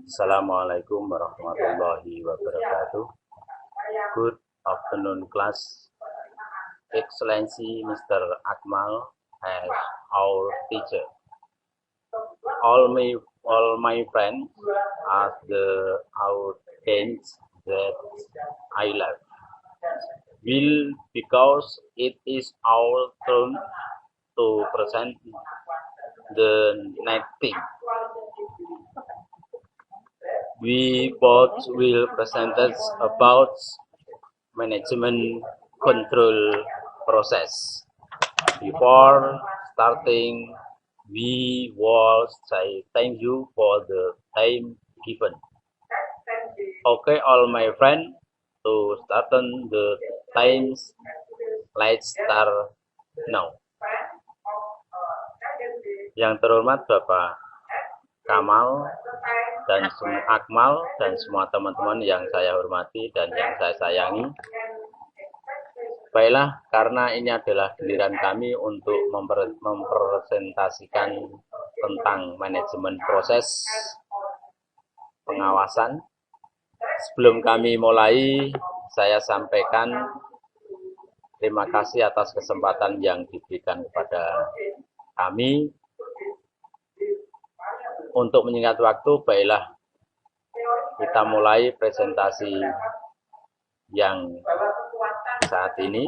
Assalamualaikum warahmatullahi wabarakatuh. Good afternoon, class. Excellency Mr. Akmal as our teacher. All my friends are the audience that I love. Will because it is our turn to present the next thing. We both will present us about management control process. Before starting, we will say thank you for the time given. Okay, all my friends, to start on the times, let's start now. Yang terhormat Bapak Kamal dan Akmal dan semua teman-teman yang saya hormati dan yang saya sayangi. Baiklah, karena ini adalah giliran kami untuk mempresentasikan tentang manajemen proses pengawasan. Sebelum kami mulai, saya sampaikan terima kasih atas kesempatan yang diberikan kepada kami. Untuk menyingkat waktu, baiklah kita mulai presentasi yang saat ini,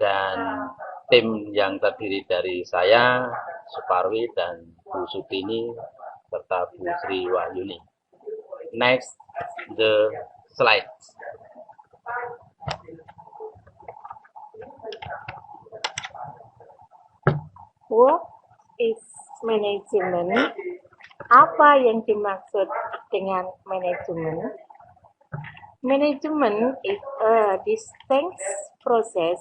dan tim yang terdiri dari saya, Suparwi, dan Bu Sutini, serta Bu Sri Wahyuni. Next, the slide. What is manajemen? Apa yang dimaksud dengan manajemen? Manajemen is a distinct process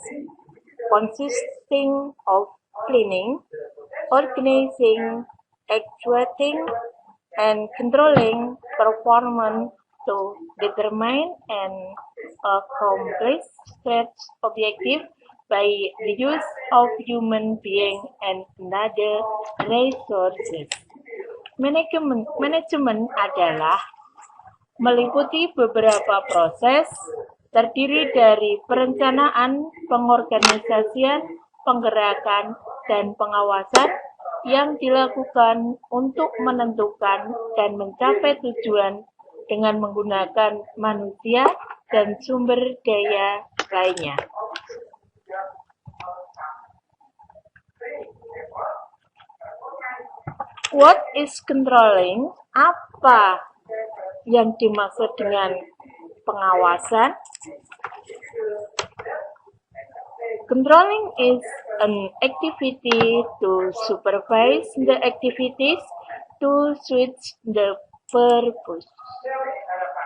consisting of planning, organizing, actuating, and controlling performance to determine and accomplish set objectives by the use of human being and other resources. Manajemen adalah meliputi beberapa proses terdiri dari perencanaan, pengorganisasian, penggerakan, dan pengawasan yang dilakukan untuk menentukan dan mencapai tujuan dengan menggunakan manusia dan sumber daya lainnya. What is controlling? Apa yang dimaksud dengan pengawasan? Controlling is an activity to supervise the activities to suit the purpose.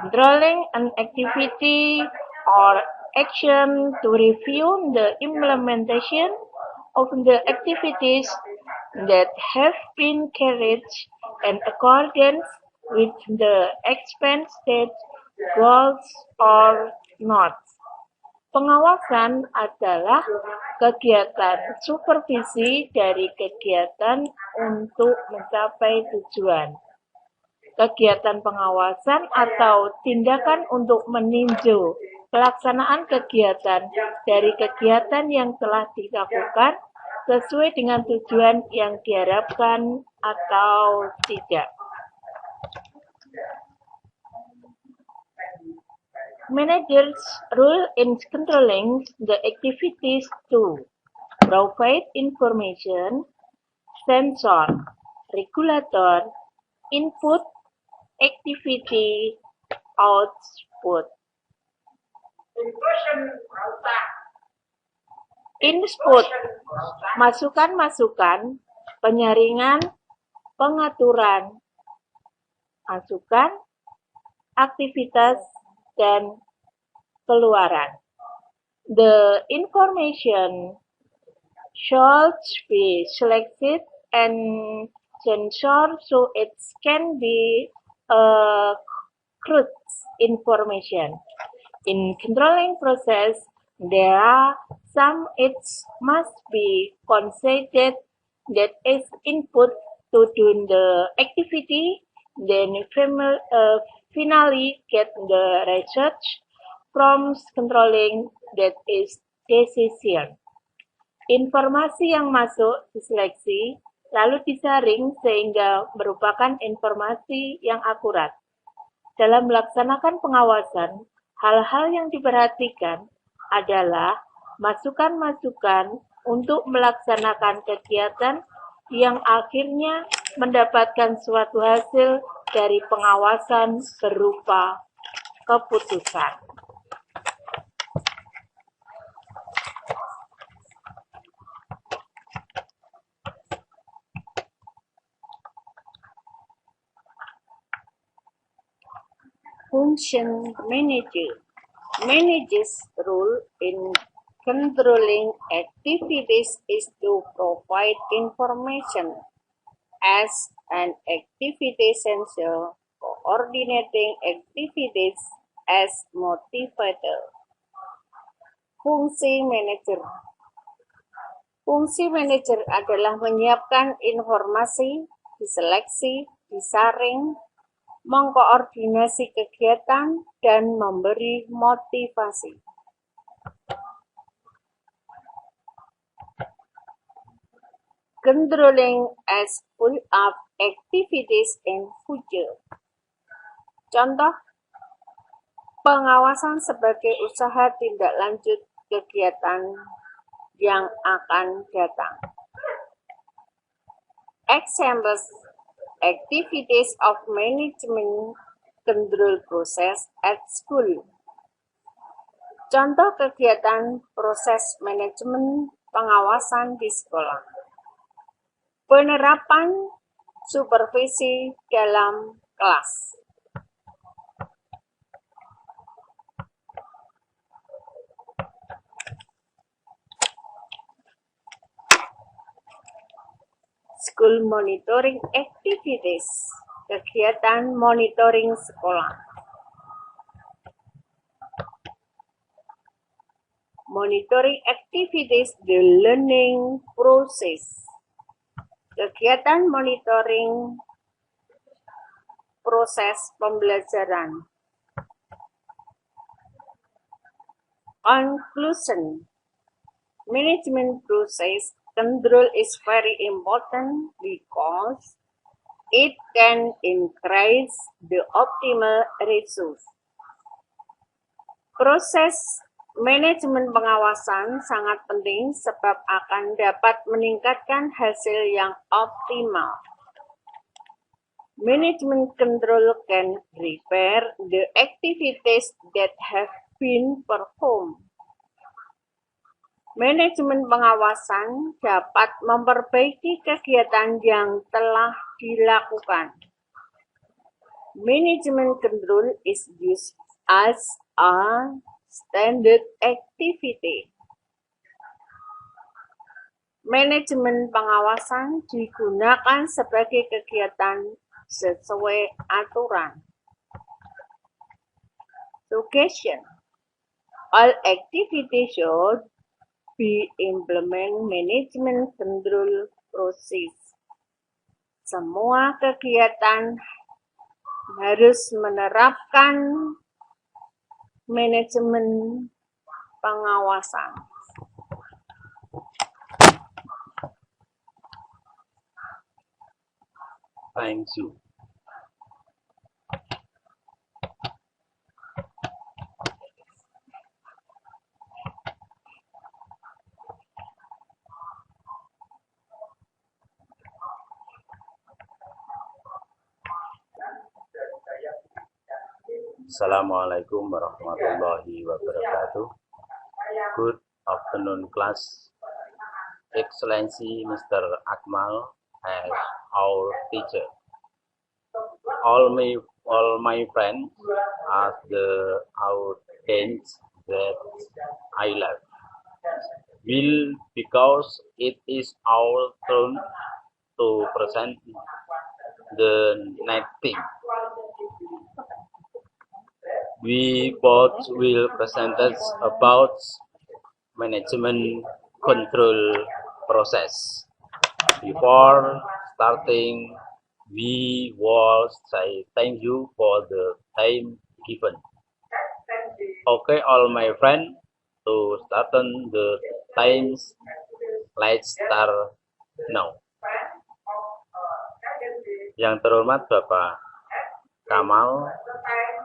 Controlling an activity or action to review the implementation of the activities that have been carried in accordance with the expected goals or not. Pengawasan adalah kegiatan supervisi dari kegiatan untuk mencapai tujuan. Kegiatan pengawasan atau tindakan untuk meninjau pelaksanaan kegiatan dari kegiatan yang telah dilakukan sesuai dengan tujuan yang diharapkan atau tidak. Managers' role in controlling the activities to provide information, censor, regulator, input, activity, output. Input, masukan-masukan, penyaringan, pengaturan, masukan, aktivitas, dan keluaran. The information should be selected and censored so it can be accurate information. In controlling process, there are some it must be considered that is input to do the activity then finally get the research from controlling that is decision. Informasi yang masuk diseleksi lalu disaring sehingga merupakan informasi yang akurat. Dalam melaksanakan pengawasan, hal-hal yang diperhatikan adalah masukan-masukan untuk melaksanakan kegiatan yang akhirnya mendapatkan suatu hasil dari pengawasan berupa keputusan. Function manager manages role in controlling activities is to provide information as an activity sensor, coordinating activities as motivator. Fungsi manajer. Fungsi manajer adalah menyiapkan informasi, diseleksi, disaring, mengkoordinasi kegiatan, dan memberi motivasi. Controlling as full up activities in future. Contoh, pengawasan sebagai usaha tindak lanjut kegiatan yang akan datang. Examples activities of management control process at school. Contoh kegiatan proses manajemen pengawasan di sekolah. Penerapan supervisi dalam kelas. School monitoring activities, kegiatan monitoring sekolah. Monitoring activities, the learning process, kegiatan monitoring proses pembelajaran. Conclusion, management process control is very important because it can increase the optimal results. Proses manajemen pengawasan sangat penting sebab akan dapat meningkatkan hasil yang optimal. Management control can repair the activities that have been performed. Manajemen pengawasan dapat memperbaiki kegiatan yang telah dilakukan. Management control is used as a standard activity. Manajemen pengawasan digunakan sebagai kegiatan sesuai aturan. Suggestion: all activities should be implement management control process. Semua kegiatan harus menerapkan manajemen pengawasan. Thank you. Assalamualaikum warahmatullahi wabarakatuh. Good afternoon, class. Excellency Mr. Akmal as our teacher. All my friends are the audience that I love. Will because it is our turn to present the next thing. We both will present us about management control process. Before starting we will say thank you for the time given. Okay, all my friends, to start the times, let's start now. Yang terhormat Bapak Kamal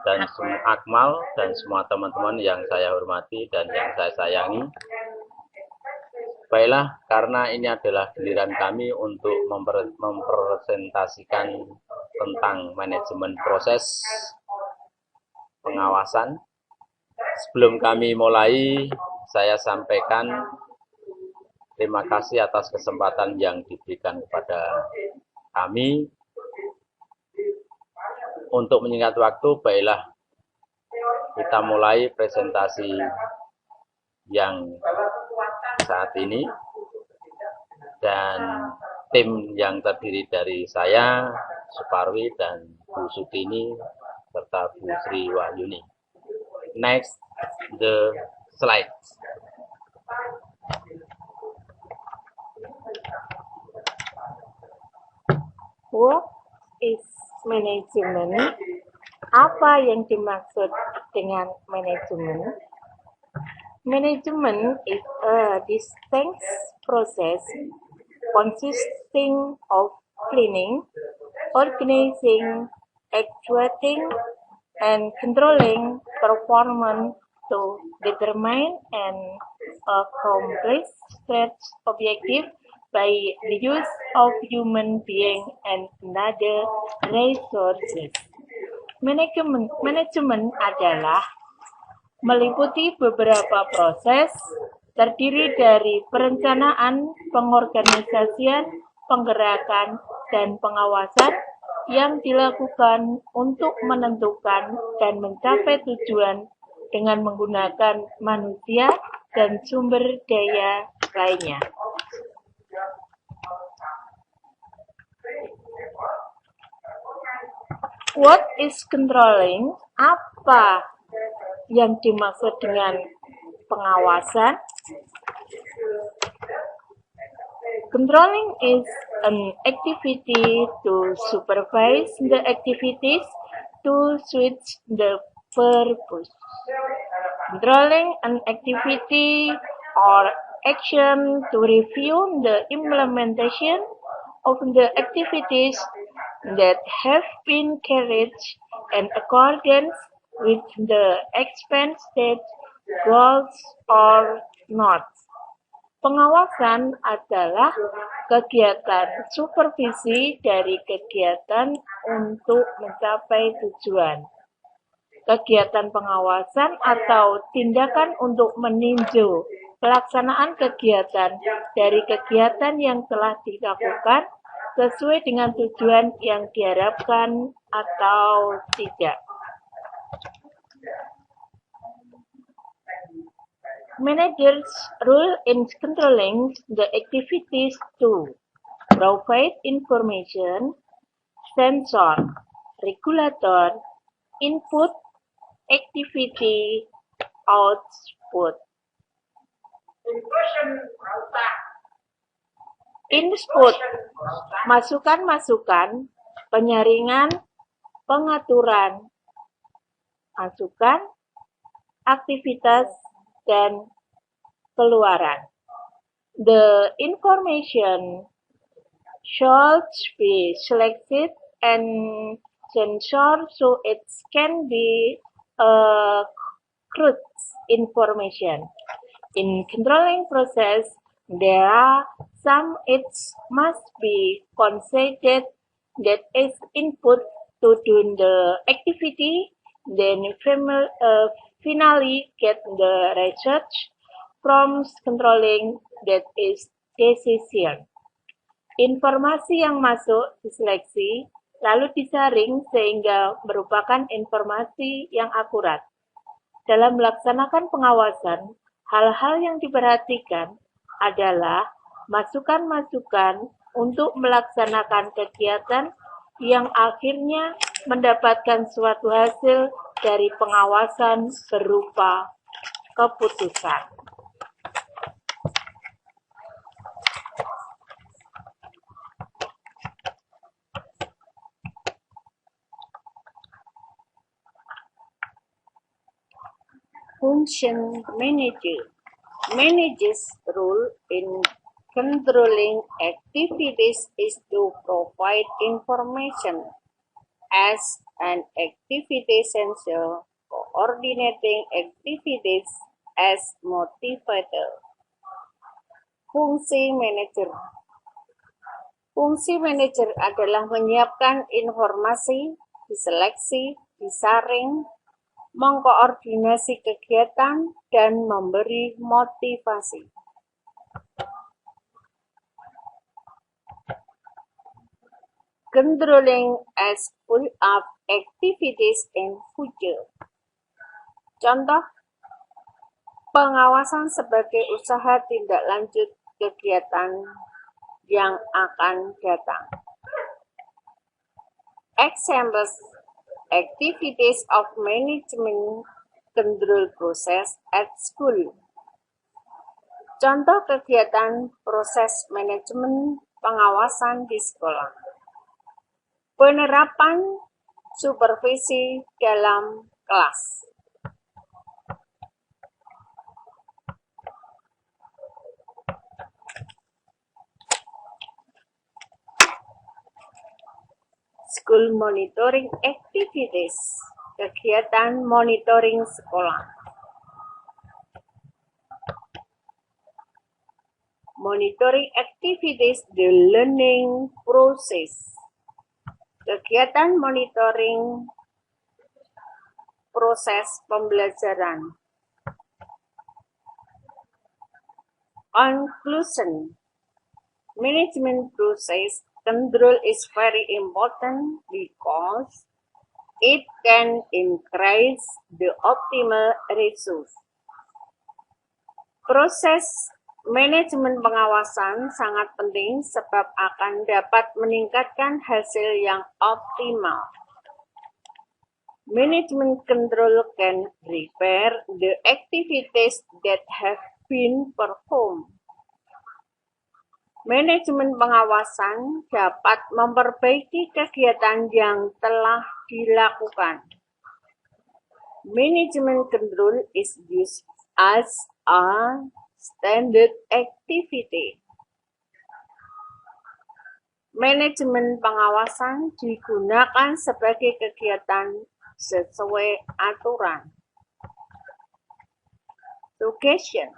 dan Akmal dan semua teman-teman yang saya hormati dan yang saya sayangi. Baiklah, karena ini adalah giliran kami untuk mempresentasikan tentang manajemen proses pengawasan. Sebelum kami mulai, saya sampaikan terima kasih atas kesempatan yang diberikan kepada kami. Untuk menyingkat waktu, baiklah kita mulai presentasi yang saat ini. Dan tim yang terdiri dari saya, Suparwi, dan Bu Sutini, serta Bu Sri Wahyuni. Next, the slides. What is management? Apa yang dimaksud dengan manajemen? Management is a distinct process consisting of planning, organizing, actuating, and controlling performance to determine and accomplish such objective by the use of human being and other resources. Manajemen adalah meliputi beberapa proses terdiri dari perencanaan, pengorganisasian, penggerakan, dan pengawasan yang dilakukan untuk menentukan dan mencapai tujuan dengan menggunakan manusia dan sumber daya lainnya. What is controlling? Apa yang dimaksud dengan pengawasan? Controlling is an activity to supervise the activities to switch the purpose. Controlling an activity or action to review the implementation of the activities that have been carried in accordance with the expected goals or not. Pengawasan adalah kegiatan supervisi dari kegiatan untuk mencapai tujuan. Kegiatan pengawasan atau tindakan untuk meninjau pelaksanaan kegiatan dari kegiatan yang telah dilakukan sesuai dengan tujuan yang diharapkan atau tidak. Managers' role in controlling the activities to provide information, censor, regulator, input, activity, output. Input, masukan-masukan, penyaringan, pengaturan, masukan, aktivitas, dan keluaran. The information should be selected and censored so it can be accurate information. In controlling process, there are some it must be considered that is input to do the activity, then finally get the research from controlling that is decision. Informasi yang masuk diseleksi, lalu disaring sehingga merupakan informasi yang akurat. Dalam melaksanakan pengawasan, hal-hal yang diperhatikan adalah masukan-masukan untuk melaksanakan kegiatan yang akhirnya mendapatkan suatu hasil dari pengawasan berupa keputusan. Function manager. Manager's role in controlling activities is to provide information as an activity sensor, coordinating activities as motivator. Fungsi manajer. Fungsi manajer adalah menyiapkan informasi, diseleksi, disaring, mengkoordinasi kegiatan, dan memberi motivasi. Controlling as pull-up activities in future. Contoh, pengawasan sebagai usaha tindak lanjut kegiatan yang akan datang. Examples, activities of management control process at school. Contoh kegiatan proses manajemen pengawasan di sekolah. Penerapan supervisi dalam kelas. School monitoring activities, kegiatan monitoring sekolah. Monitoring activities, the learning process. Kegiatan monitoring proses pembelajaran. Conclusion. Management process control is very important because it can increase the optimal results. Proses manajemen pengawasan sangat penting sebab akan dapat meningkatkan hasil yang optimal. Management control can repair the activities that have been performed. Manajemen pengawasan dapat memperbaiki kegiatan yang telah dilakukan. Management control is used as a standard activity. Manajemen pengawasan digunakan sebagai kegiatan sesuai aturan. Suggestion.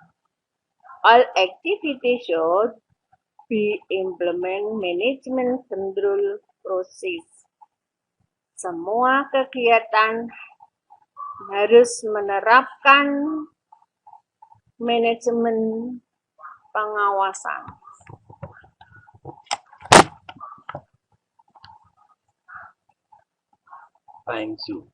All activities should be implement management control process. Semua kegiatan harus menerapkan manajemen pengawasan. Thank you.